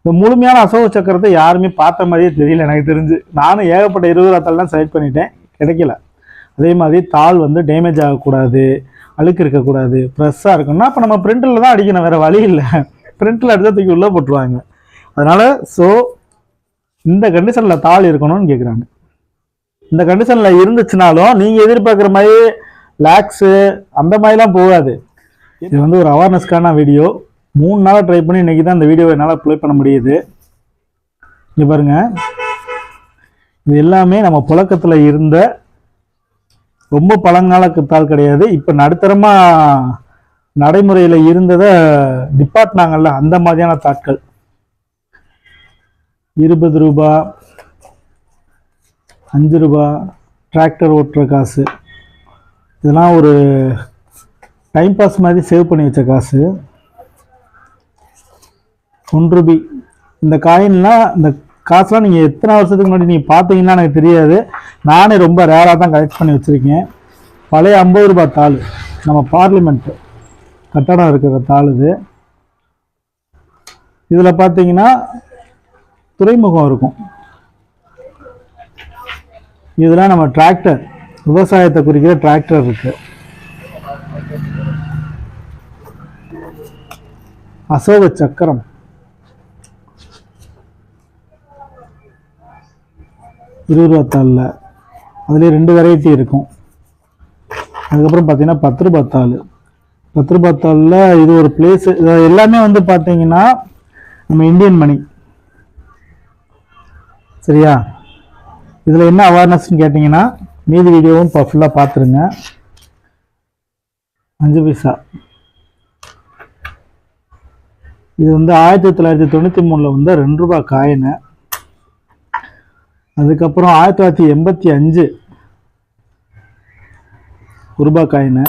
இந்த முழுமையான அசோக சக்கரத்தை யாருமே பார்த்த மாதிரியே தெரியல எனக்கு தெரிஞ்சு. நானும் ஏகப்பட்ட 20 ரூபா தாள் தான் செலக்ட் பண்ணிட்டேன், கிடைக்கல. அதே மாதிரி தாள் வந்து டேமேஜ் ஆகக்கூடாது, அழுக்கு இருக்கக்கூடாது, ஃப்ரெஷ்ஷாக இருக்கணும்னா அப்போ நம்ம பிரிண்டில் தான் அடிக்கணும், வேறு வழி இல்லை. பிரிண்டில் அடித்தா தூக்கி உள்ளே போட்டுருவாங்க. அதனால் இந்த கண்டிஷனில் தாள் இருக்கணும்னு கேட்குறாங்க. இந்த கண்டிஷனில் இருந்துச்சுனாலும் நீங்கள் எதிர்பார்க்குற மாதிரி லேக்ஸு அந்த மாதிரிலாம் போகாது. இது வந்து ஒரு அவேர்னஸ்க்கான வீடியோ. 3 நாளாக ட்ரை பண்ணி இன்றைக்கி தான் இந்த வீடியோவை என்னால் ப்ளே பண்ண முடியுது. இங்கே பாருங்கள், இது எல்லாமே நம்ம புழக்கத்தில் இருந்த ரொம்ப பழங்கால தாள் கிடையாது. இப்போ நடுத்தரமாக நடைமுறையில் இருந்ததை டிபார்ட்னாங்கல்ல, அந்த மாதிரியான தாட்கள். 20 ரூபா, 5 ரூபா, டிராக்டர் ஓட்டுற காசு, இதெல்லாம் ஒரு டைம் பாஸ் மாதிரி சேவ் பண்ணி வச்ச காசு. 1 ரூபி. இந்த காயின்லாம், இந்த காசுலாம் நீங்கள் எத்தனை வருஷத்துக்கு முன்னாடி நீங்கள் பார்த்தீங்கன்னா எனக்கு தெரியாது. நானே ரொம்ப ரேராக தான் கலெக்ட் பண்ணி வச்சுருக்கேன். பழைய 50 ரூபா தாள், நம்ம பார்லிமெண்ட்டு கட்டடம் இருக்கிற தாள் இது. இதில் பார்த்தீங்கன்னா துறைமுகம் இருக்கும். இதெல்லாம் நம்ம டிராக்டர், விவசாயத்தை குறிக்கிற டிராக்டர் இருக்கு. அசோக சக்கரம், இருபத்தாளில் அதுலேயே 2 வெரைட்டி இருக்கும். அதுக்கப்புறம் பார்த்தீங்கன்னா 10 ரூபா தாள். 10 ரூபா தாளில் இது ஒரு பிளேஸு. எல்லாமே வந்து பார்த்தீங்கன்னா நம்ம இந்தியன் மணி. சரியா? இதில் என்ன அவேர்னஸ்ன்னு கேட்டிங்கன்னா மீதி வீடியோவும் இப்போ ஃபுல்லாக பார்த்துருங்க. 5 பைசா. இது வந்து 1993 வந்து 2 ரூபா காயினு. அதுக்கப்புறம் 1985 1 ரூபா காயினு.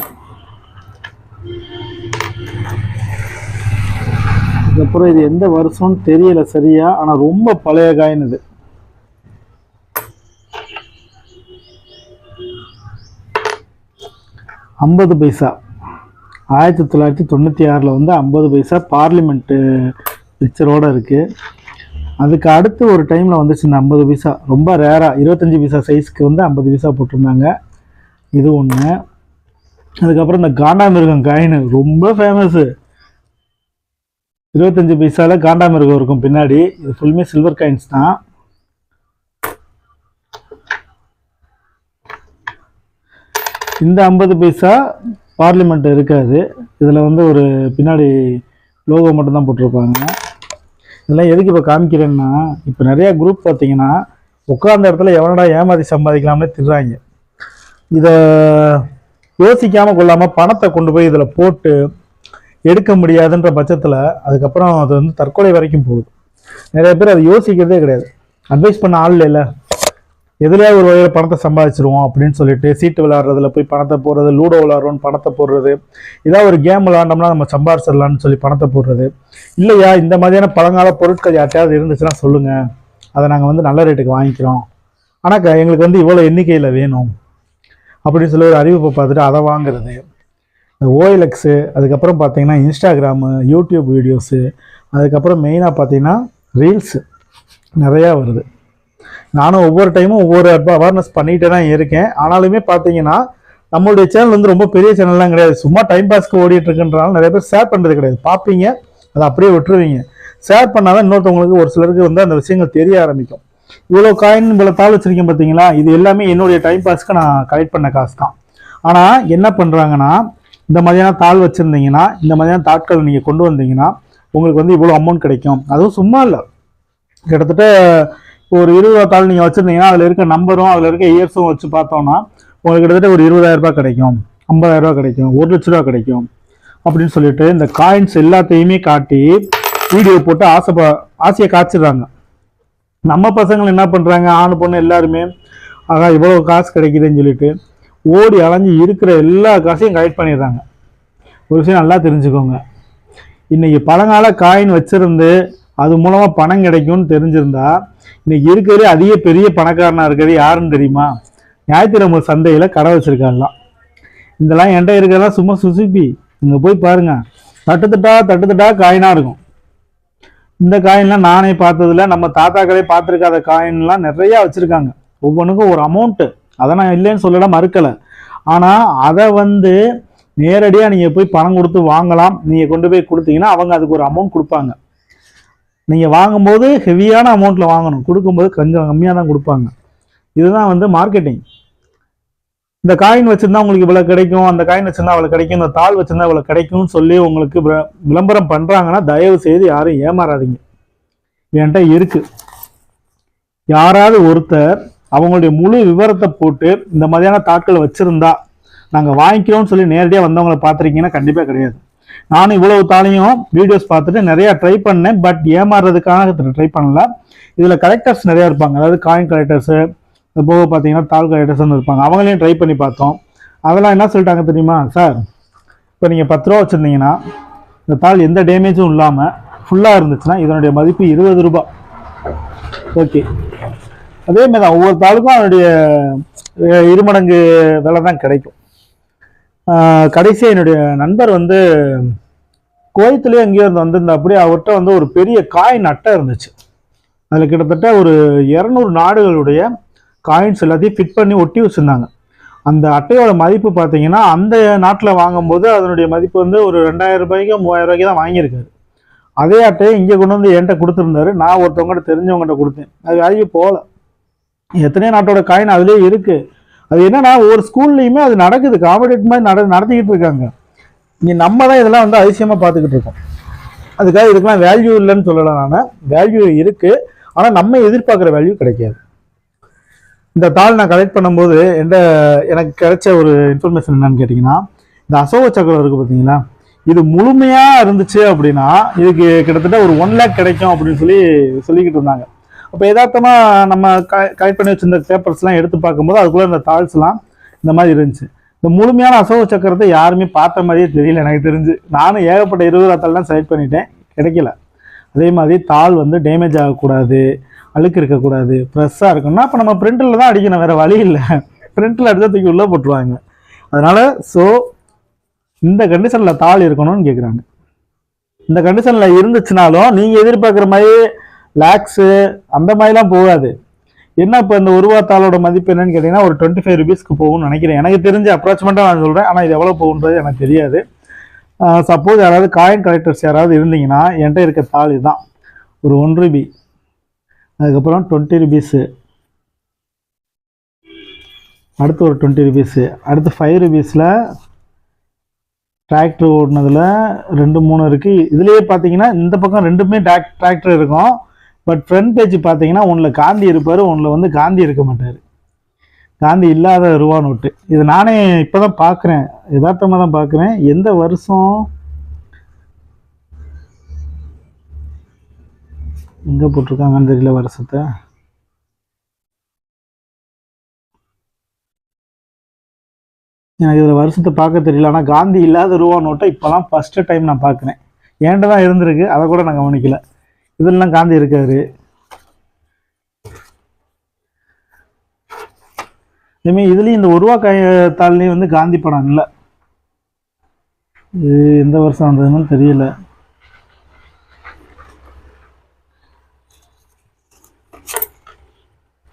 அதுக்கப்புறம் இது எந்த வருஷம்னு தெரியல சரியா, ஆனால் ரொம்ப பழைய காயின் இது. ஐம்பது பைசா 1996 வந்து 50 பைசா பார்லிமெண்ட்டு பிக்சரோடு இருக்குது. அதுக்கு அடுத்து ஒரு டைமில் வந்துச்சு இந்த 50 பைசா, ரொம்ப ரேராக 25 பைசா சைஸ்க்கு வந்து 50 பைசா போட்டிருந்தாங்க. இது ஒன்று. அதுக்கப்புறம் இந்த காண்டாமிருகம் காயின் ரொம்ப ஃபேமஸ்ஸு. 25 பைசாவில் காண்டாமிருகம் இருக்கும் பின்னாடி. இது ஃபுல்லுமே சில்வர் காயின்ஸ் தான். இந்த 50 பைசா பார்லிமெண்ட் இருக்காது. இதில் வந்து ஒரு பின்னாடி லோகோ மட்டும்தான் போட்டிருப்பாங்க. இதெல்லாம் எதுக்கு இப்போ காமிக்கிறேன்னா, இப்போ நிறையா குரூப் பார்த்தீங்கன்னா உட்கார்ந்த இடத்துல எவனடா ஏமாற்றி சம்பாதிக்கலாம்னே திடுறாங்க. இதை யோசிக்காமல் கொள்ளாமல் பணத்தை கொண்டு போய் இதில் போட்டு எடுக்க முடியாதுன்ற பட்சத்தில் அதுக்கப்புறம் அது வந்து தற்கொலை வரைக்கும் போகுது. நிறைய பேர் அதை யோசிக்கிறதே கிடையாது. அட்வைஸ் பண்ண ஆள் இல்லை, எதுலையா ஒரு வகையில் பணத்தை சம்பாதிச்சிருவோம் அப்படின்னு சொல்லிட்டு சீட்டு விளையாடுறதுல போய் பணத்தை போடுறது, லூடோ விளையாடுறோன்னு பணத்தை போடுறது, ஏதாவது ஒரு கேம் விளையாண்டோம்னா நம்ம சம்பாதிச்சிடலான்னு சொல்லி பணத்தை போடுறது. இல்லையா இந்த மாதிரியான பழங்கால பொருட்கள் யார்ட்டையாவது இருந்துச்சுன்னா சொல்லுங்கள், அதை நாங்கள் வந்து நல்ல ரேட்டுக்கு வாங்கிக்கிறோம், ஆனால் எங்களுக்கு வந்து இவ்வளோ எண்ணிக்கையில் வேணும் அப்படின்னு சொல்லி ஒரு அறிவிப்பை பார்த்துட்டு அதை வாங்குறது. இந்த ஓஎல்எக்ஸு, அதுக்கப்புறம் பார்த்தீங்கன்னா இன்ஸ்டாகிராமு, யூடியூப் வீடியோஸு, அதுக்கப்புறம் மெயினாக பார்த்தீங்கன்னா ரீல்ஸு நிறையா வருது. நானும் ஒவ்வொரு டைமும் ஒவ்வொரு அவேர்னஸ் பண்ணிகிட்டே தான் இருக்கேன். ஆனாலுமே பார்த்தீங்கன்னா நம்மளுடைய சேனல் வந்து ரொம்ப பெரிய சேனல்லாம் கிடையாது, சும்மா டைம் பாஸ்க்கு ஓடிட்டு இருக்குன்றனால நிறைய பேர் ஷேர் பண்ணுறது கிடையாது. பார்ப்பீங்க, அதை அப்படியே விட்டுருவீங்க. ஷேர் பண்ணாதான் இன்னொருத்தவங்களுக்கு, ஒரு சிலருக்கு வந்து அந்த விஷயங்கள் தெரிய ஆரம்பிக்கும். இவ்வளோ காயின் இவ்வளோ தாள் வச்சுருக்கேன் பார்த்தீங்களா, இது எல்லாமே என்னுடைய டைம் பாஸ்க்கு நான் கலெக்ட் பண்ண காசு தான். ஆனால் என்ன பண்ணுறாங்கன்னா, இந்த மாதிரியான தாள் வச்சுருந்தீங்கன்னா, இந்த மாதிரியான தாட்கள் நீங்கள் கொண்டு வந்தீங்கன்னா உங்களுக்கு வந்து இவ்வளோ அமௌண்ட் கிடைக்கும். அதுவும் சும்மா இல்லை, கிட்டத்தட்ட ஒரு 20 ரூபா தாள் நீங்கள் வச்சுருந்தீங்கன்னா அதில் இருக்க நம்பரும் அதில் இருக்க இயர்ஸும் வச்சு பார்த்தோம்னா உங்களுக்கு கிட்டத்தட்ட ஒரு 20,000 ரூபாய் கிடைக்கும், 50,000 ரூபா கிடைக்கும், 1 லட்ச ரூபா கிடைக்கும் அப்படின்னு சொல்லிட்டு இந்த காயின்ஸ் எல்லாத்தையுமே காட்டி வீடியோ போட்டு ஆசையை காய்ச்சிடுறாங்க. நம்ம பசங்கள் என்ன பண்ணுறாங்க, ஆண் பொண்ணு எல்லாருமே ஆகா இவ்வளோ காசு கிடைக்குதுன்னு சொல்லிட்டு ஓடி அலைஞ்சி இருக்கிற எல்லா காசையும் கலெக்ட் பண்ணிடுறாங்க. ஒரு விஷயம் நல்லா தெரிஞ்சுக்கோங்க, இன்னைக்கு பழங்கால காயின் வச்சிருந்து அது மூலமாக பணம் கிடைக்கும்னு தெரிஞ்சிருந்தா இன்னைக்கு இருக்கிறதே அதிக பெரிய பணக்காரனாக இருக்கிறது யாருன்னு தெரியுமா? ஞாயிற்றுக்கிழமை சந்தையில் கடை வச்சிருக்காங்களாம். இதெல்லாம் என்கிட்ட இருக்கிறதெல்லாம் சும்மா சுசுப்பி, இங்கே போய் பாருங்க, தட்டுத்தட்டா காயினாக இருக்கும். இந்த காயின்லாம் நானே பார்த்ததில்ல, நம்ம தாத்தாக்களே பார்த்துருக்காத காயின்லாம் நிறையா வச்சுருக்காங்க. ஒவ்வொன்றுக்கும் ஒரு அமௌண்ட்டு. அதை நான் இல்லைன்னு சொல்லலாம், மறுக்கலை. ஆனால் அதை வந்து நேரடியாக நீங்கள் போய் பணம் கொடுத்து வாங்கலாம். நீங்கள் கொண்டு போய் கொடுத்தீங்கன்னா அவங்க அதுக்கு ஒரு அமௌண்ட் கொடுப்பாங்க. நீங்கள் வாங்கும்போது ஹெவியான அமௌண்ட்டில் வாங்கணும், கொடுக்கும்போது கொஞ்சம் கம்மியாக தான் கொடுப்பாங்க. இதுதான் வந்து மார்க்கெட்டிங். இந்த காயின் வச்சுருந்தா உங்களுக்கு இவ்வளோ கிடைக்கும், அந்த காயின் வச்சுருந்தா அவ்வளோ கிடைக்கும், இந்த தாள் வச்சுருந்தா இவ்வளோ கிடைக்கும்னு சொல்லி உங்களுக்கு விளம்பரம் பண்ணுறாங்கன்னா தயவு செய்து யாரும் ஏமாறாதீங்க. என்கிட்ட இருக்கு. யாராவது ஒருத்தர் அவங்களுடைய முழு விவரத்தை போட்டு இந்த மாதிரியான தாட்களை வச்சுருந்தா நாங்கள் வாங்கிக்கிறோம்னு சொல்லி நேரடியாக வந்தவங்களை பார்த்துருக்கீங்கன்னா கண்டிப்பாக கிடையாது. நானும் இவ்வளவு தாளையும் வீடியோஸ் பார்த்துட்டு நிறையா ட்ரை பண்ணேன். பட் ஏமாறுறதுக்காக ட்ரை பண்ணல. இதில் கலெக்டர்ஸ் நிறையா இருப்பாங்க. அதாவது காயின் கலெக்டர்ஸு, அது போக பார்த்தீங்கன்னா தாள் கலெக்டர்ஸ்னு இருப்பாங்க. அவங்களையும் ட்ரை பண்ணி பார்த்தோம். அதெல்லாம் என்ன சொல்லிட்டாங்க தெரியுமா? சார், இப்போ நீங்கள் 10 ரூபா வச்சுருந்தீங்கன்னா இந்த தாள் எந்த டேமேஜும் இல்லாமல் ஃபுல்லாக இருந்துச்சுன்னா இதனுடைய மதிப்பு 20 ரூபா. ஓகே, அதேமாதிரி தான் ஒவ்வொரு தாளுக்கும் அதனுடைய இருமடங்கு விலை தான் கிடைக்கும். கடைசியாக என்னுடைய நண்பர் வந்து கோயத்துலேயே எங்கேயோ இருந்து வந்திருந்தா, அப்படியே அவர்கிட்ட வந்து ஒரு பெரிய காயின் அட்டை இருந்துச்சு. அதில் கிட்டத்தட்ட ஒரு 200 நாடுகளுடைய காயின்ஸ் எல்லாத்தையும் ஃபிட் பண்ணி ஒட்டி வச்சுருந்தாங்க. அந்த அட்டையோட மதிப்பு பார்த்தீங்கன்னா அந்த நாட்டில் வாங்கும்போது அதனுடைய மதிப்பு வந்து ஒரு 2000 ரூபாய்க்கு 3000 ரூபாய்க்கு தான் வாங்கியிருக்காரு. அதே அட்டையை இங்கே கொண்டு வந்து என்கிட்ட கொடுத்துருந்தாரு. நான் ஒருத்தவங்ககிட்ட தெரிஞ்சவங்ககிட்ட கொடுத்தேன். அது வேல்யூ போகல. எத்தனையோ நாட்டோட காயின் அதுலேயே இருக்குது. அது என்னன்னா ஒவ்வொரு ஸ்கூல்லையுமே அது நடக்குது, காம்படிட் மாதிரி நடத்திக்கிட்டு இருக்காங்க. இங்கே நம்ம தான் இதெல்லாம் வந்து அதிசயமாக பார்த்துக்கிட்டு இருக்கோம். அதுக்காக இதுக்கெல்லாம் வேல்யூ இல்லைன்னு சொல்லலாம். நான் வேல்யூ இருக்குது, ஆனால் நம்ம எதிர்பார்க்குற வேல்யூ கிடைக்காது. இந்த தாள் நான் கலெக்ட் பண்ணும்போது எனக்கு கிடைச்ச ஒரு இன்ஃபர்மேஷன் என்னன்னு கேட்டிங்கன்னா, இந்த அசோக சக்கரம் இருக்குது பார்த்தீங்களா, இது முழுமையாக இருந்துச்சு அப்படின்னா இதுக்கு கிட்டத்தட்ட ஒரு 1 lakh கிடைக்கும் அப்படின்னு சொல்லிக்கிட்டு இருந்தாங்க. அப்போ யதார்த்தமாக நம்ம கலெக்ட் பண்ணி வச்சிருந்த பேப்பர்ஸ்லாம் எடுத்து பார்க்கும்போது அதுக்குள்ளே இந்த தாள்ஸ்லாம் இந்த மாதிரி இருந்துச்சு. இந்த முழுமையான அசோக சக்கரத்தை யாருமே பார்த்த மாதிரியே தெரியல எனக்கு தெரிஞ்சு. நானும் ஏகப்பட்ட 20 ரூபா தாள் தான் செலக்ட் பண்ணிட்டேன், கிடைக்கல. அதே மாதிரி தாள் வந்து டேமேஜ் ஆகக்கூடாது, அழுக்கு இருக்கக்கூடாது, ஃப்ரெஷ்ஷாக இருக்கணும்னா அப்போ நம்ம பிரிண்டரில் தான் அடிக்கணும், வேறு வழி இல்லை. பிரிண்டரில் அடித்தா தூக்கி உள்ளே போட்டுருவாங்க. அதனால் இந்த கண்டிஷனில் தாள் இருக்கணும்னு கேட்குறாங்க. இந்த கண்டிஷனில் இருந்துச்சுனாலும் நீங்கள் எதிர்பார்க்குற மாதிரி லேக்ஸு அந்த மாதிரிலாம் போகாது. என்ன இப்போ இந்த 1 ரூபா தாளோட மதிப்பு என்னன்னு கேட்டிங்கன்னா ஒரு 25 ரூபீஸ்க்கு போகும்னு நினைக்கிறேன். எனக்கு தெரிஞ்ச அப்ராக்சிமேட்டாக நான் சொல்கிறேன். ஆனால் இது எவ்வளோ போகுன்றது எனக்கு தெரியாது. சப்போஸ் யாராவது காயின் கலெக்டர்ஸ் யாராவது இருந்தீங்கன்னா என்கிட்ட இருக்க தாள் இதுதான். ஒரு 1 ரூபி, அதுக்கப்புறம் 20 ரூபீஸு, அடுத்து ஒரு 20 ரூபீஸு, அடுத்து 5 ரூபீஸில் டிராக்டர் ஓடினதில் 2 3 இருக்குது. இதுலேயே பார்த்தீங்கன்னா இந்த பக்கம் 2மே டிராக்டர் இருக்கும். பட் ஃப்ரண்ட் பேஜ் பார்த்தீங்கன்னா ஒன்றில் காந்தி இருப்பார், ஒன்றில் வந்து காந்தி இருக்க மாட்டார். காந்தி இல்லாத ரூபா நோட்டு. இது நானே இப்போ தான் பார்க்குறேன், யதார்த்தமாக தான் பார்க்குறேன். எந்த வருஷம் எங்கே போட்டிருக்காங்கன்னு தெரியல வருஷத்தை. எனக்கு இதில் வருஷத்தை பார்க்க தெரியல. ஆனால் காந்தி இல்லாத ரூபா நோட்டை இப்போலாம் ஃபஸ்ட்டு டைம் நான் பார்க்குறேன். ஏன்ட்டு தான் இருந்திருக்கு, அதை கூட நான் கவனிக்கல. இதெல்லாம் காந்தி இருக்காரு. அதேமாதிரி இதுலேயும் இந்த 1 ரூபா தாள்லேயும் வந்து காந்தி படம் இல்லை. இது எந்த வருஷம் வந்ததுன்னு தெரியல.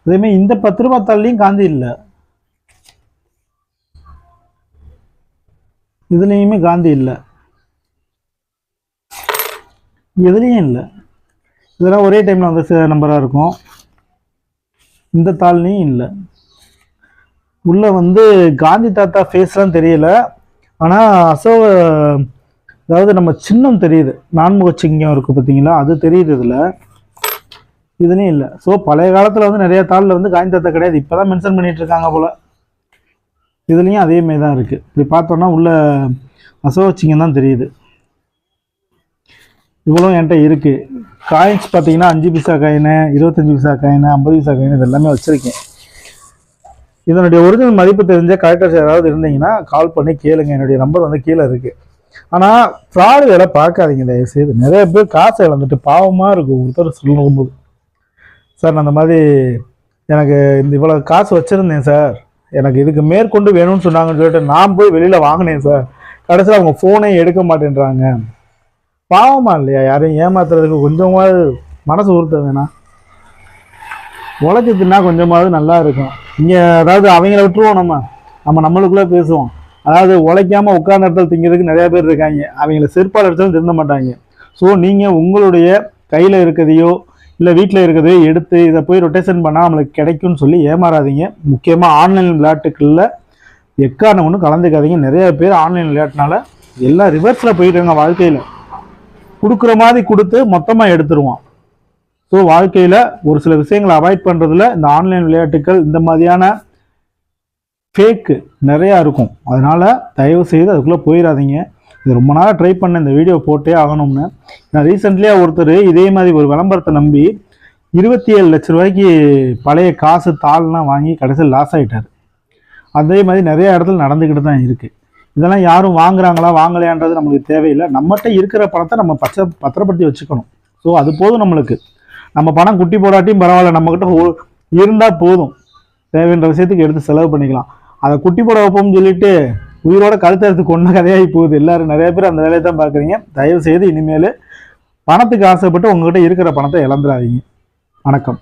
அதேமாதிரி இந்த 10 ரூபா தாள்லேயும் காந்தி இல்லை, இதுலேயுமே காந்தி இல்லை, எதுலேயும் இல்லை. இதெல்லாம் ஒரே டைமில் வந்து நம்பராக இருக்கும். இந்த தாள்லையும் இல்லை. உள்ளே வந்து காந்தி தாத்தா ஃபேஸ்லாம் தெரியல. ஆனால் அதாவது நம்ம சின்னம் தெரியுது, நான்முக சிங்கம் இருக்குது பார்த்தீங்களா, அது தெரியுது. இதுலேயும் இல்லை. ஸோ பழைய காலத்தில் வந்து நிறைய தாளில் வந்து காந்தி தாத்தா கிடையாது, இப்போ தான் மென்ஷன் பண்ணிகிட்டு இருக்காங்க போல். இதுலேயும் அதேமாரி தான் இருக்குது. இப்படி பார்த்தோன்னா உள்ள அசோக சிங்கம் தான் தெரியுது. இவ்வளோ என்கிட்ட இருக்குது. காயின்ஸ் பார்த்தீங்கன்னா 5 பைசா காயின், 25 பைசா காயின், 50 பைசா காயின் இது எல்லாமே வச்சுருக்கேன். இதனுடைய ஒரிஜினல் மதிப்பு தெரிஞ்ச கலெக்டர்ஸ் யாராவது இருந்தீங்கன்னா கால் பண்ணி கேளுங்க. என்னுடைய நம்பர் வந்து கீழே இருக்குது. ஆனால் ஃப்ராடு வேலை பார்க்காதீங்க தயவுசெய்து. நிறைய பேர் காசை இழந்துட்டு பாவமாக இருக்கும். ஒருத்தர் சொல்லும்போது, சார் நான் அந்த மாதிரி எனக்கு இவ்வளோ காசு வச்சுருந்தேன் சார், எனக்கு இதுக்கு மேற்கொண்டு வேணும்னு சொன்னாங்கன்னு சொல்லிட்டு நான் போய் வெளியில் வாங்கினேன் சார், கடைசியில் அவங்க ஃபோனே எடுக்க மாட்டேன்றாங்க, பாவமா இல்லையா? யாரையும் ஏமாத்துறதுக்கு கொஞ்சமாவது மனசு உறுத்த வேணாம். உழைச்சி தின்னா கொஞ்சமாவது நல்லா இருக்கும். இங்கே அதாவது அவங்கள விட்டுருவோம், நம்மளுக்குள்ளே பேசுவோம். அதாவது உழைக்காம உட்கார்ந்த இடத்துல திங்கிறதுக்கு நிறைய பேர் இருக்காங்க. அவங்கள செருப்பால் அடிச்சாலும் திருந்த மாட்டாங்க. ஸோ நீங்கள் உங்களுடைய கையில் இருக்கிறதையோ இல்லை வீட்டில் இருக்கிறதையோ எடுத்து இதை போய் ரொட்டேஷன் பண்ணால் நம்மளுக்கு கிடைக்கும்னு சொல்லி ஏமாறாதீங்க. முக்கியமாக ஆன்லைன் விளையாட்டுக்களில் எக்காரணம் ஒன்றும் கலந்துக்காதீங்க. நிறைய பேர் ஆன்லைன் விளையாட்டுனால எல்லாம் ரிவர்ஸில் போயிட்டாங்க. வாழ்க்கையில் கொடுக்குற மாதிரி கொடுத்து மொத்தமாக எடுத்துருவோம். ஸோ வாழ்க்கையில் ஒரு சில விஷயங்களை அவாய்ட் பண்ணுறதுல இந்த ஆன்லைன் விளையாட்டுக்கள் இந்த மாதிரியான ஃபேக்கு நிறையா இருக்கும். அதனால் தயவு செய்து அதுக்குள்ளே போயிடாதீங்க. இது ரொம்ப நாளாக ட்ரை பண்ண இந்த வீடியோ போட்டே ஆகணும்னு. நான் ரீசெண்ட்லியாக ஒருத்தர் இதே மாதிரி ஒரு விளம்பரத்தை நம்பி 27 லட்ச ரூபாய்க்கு பழைய காசு தாள்லாம் வாங்கி கடைசியில் லாஸ் ஆகிட்டார். அதே மாதிரி நிறைய இடத்துல நடந்துக்கிட்டு தான் இருக்குது. இதெல்லாம் யாரும் வாங்குறாங்களா வாங்கலையான்றது நம்மளுக்கு தேவையில்லை. நம்மகிட்ட இருக்கிற பணத்தை நம்ம பத்திரப்படுத்தி வச்சுக்கணும். ஸோ அது போதும் நம்மளுக்கு. நம்ம பணம் குட்டி போடாட்டியும் பரவாயில்ல, நம்மக்கிட்ட இருந்தால் போதும். தேவைன்ற விஷயத்துக்கு எடுத்து செலவு பண்ணிக்கலாம். அதை குட்டி போட வைப்போம்னு சொல்லிட்டு உயிரோட கழுத்தறுத்து கொண்ட கதையாகி போகுது. எல்லாரும் நிறைய பேர் அந்த வேலையை தான் பார்க்குறீங்க. தயவு செய்து இனிமேல் பணத்துக்கு ஆசைப்பட்டு உங்ககிட்ட இருக்கிற பணத்தை இழந்துடாதீங்க. வணக்கம்.